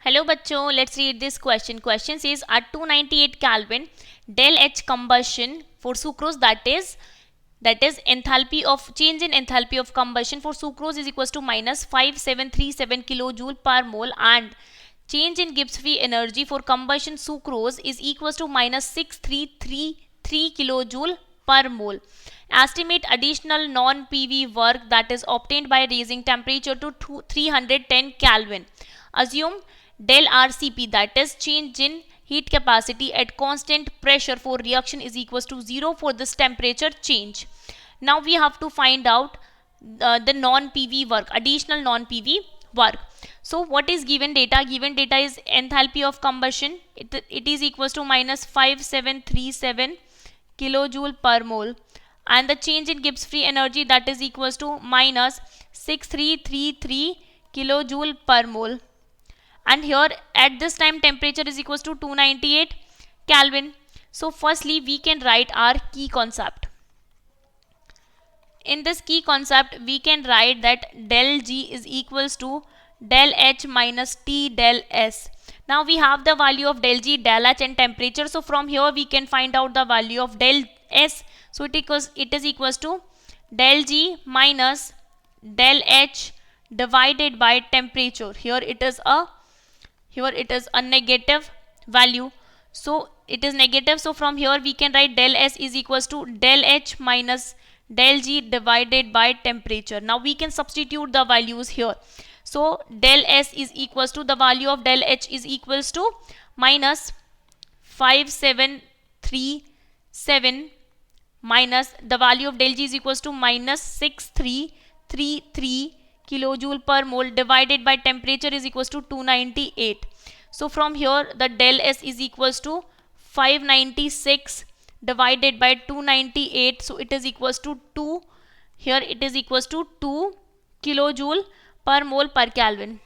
Hello बच्चों, let's read this question. Question says at 298 Kelvin, del H combustion for sucrose, that is enthalpy of change in enthalpy of combustion for sucrose is equals to minus 5737 kilojoule per mole, and change in Gibbs free energy for combustion sucrose is equals to minus 6333 kilojoule per mole. Estimate additional non-PV work that is obtained by raising temperature to 310 Kelvin. Assume del RCP, that is change in heat capacity at constant pressure for reaction, is equals to 0 for this temperature change. Now we have to find out the non-PV work, additional non-PV work. So what is given data? Given data is enthalpy of combustion. It is equals to minus 5737 kilojoule per mole, and the change in Gibbs free energy, that is equals to minus 6333 kilojoule per mole. And here at this time temperature is equals to 298 Kelvin. So firstly we can write our key concept. In this key concept we can write that del G is equals to del H minus T del S. Now we have the value of del G, del H and temperature. So from here we can find out the value of del S. So it is equals to del G minus del H divided by temperature. Here it is a negative value, so it is negative. So from here we can write del S is equals to del H minus del G divided by temperature. Now we can substitute the values here. So del S is equals to, the value of del H is equals to minus 5737 minus the value of del G is equals to minus 6333 kilojoule per mole divided by temperature is equals to 298. So from here the del S is equals to 596 divided by 298, so it is equals to 2. Here it is equals to 2 kilojoule per mole per Kelvin.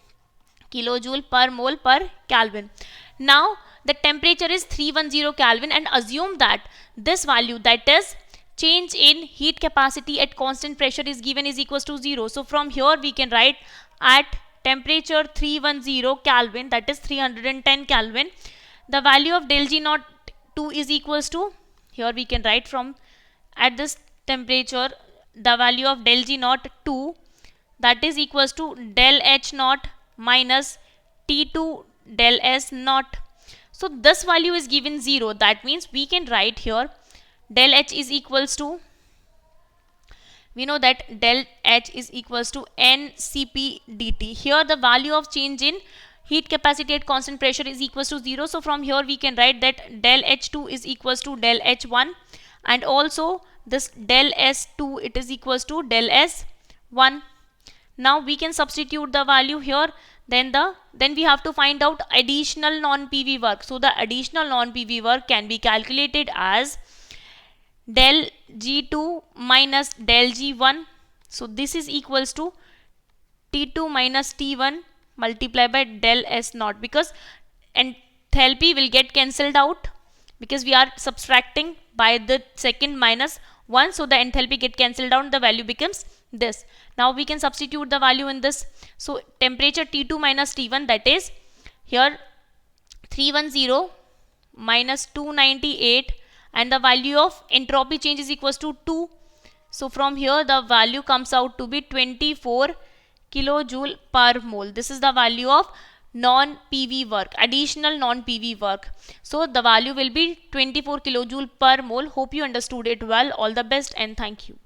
Kilojoule per mole per Kelvin. Now the temperature is 310 Kelvin, and assume that this value, that is change in heat capacity at constant pressure, is given is equals to 0. So from here we can write at temperature 310 Kelvin, that is 310 Kelvin, the value of del G naught 2 is equals to, here we can write from at this temperature the value of del G naught 2, that is equals to del H naught minus T2 del S naught. So this value is given 0. That means we can write here del H is equals to, we know that del H is equals to NCP dt. Here the value of change in heat capacity at constant pressure is equals to 0. So from here we can write that del H2 is equals to del H1, and also this del S2, it is equals to del S1. Now we can substitute the value here. Then we have to find out additional non-PV work. So the additional non-PV work can be calculated as del G2 minus del G1. So this is equals to T2 minus T1 multiplied by del S naught, because enthalpy will get cancelled out because we are subtracting by the second minus 1. So the enthalpy get cancelled out, the value becomes this. Now we can substitute the value in this. So temperature T2 minus T1, that is here 310 minus 298, and the value of entropy change is equals to 2. So from here the value comes out to be 24 kilojoule per mole. This is the value of non-PV work, additional non-PV work. So the value will be 24 kilojoule per mole. Hope you understood it well. All the best and thank you.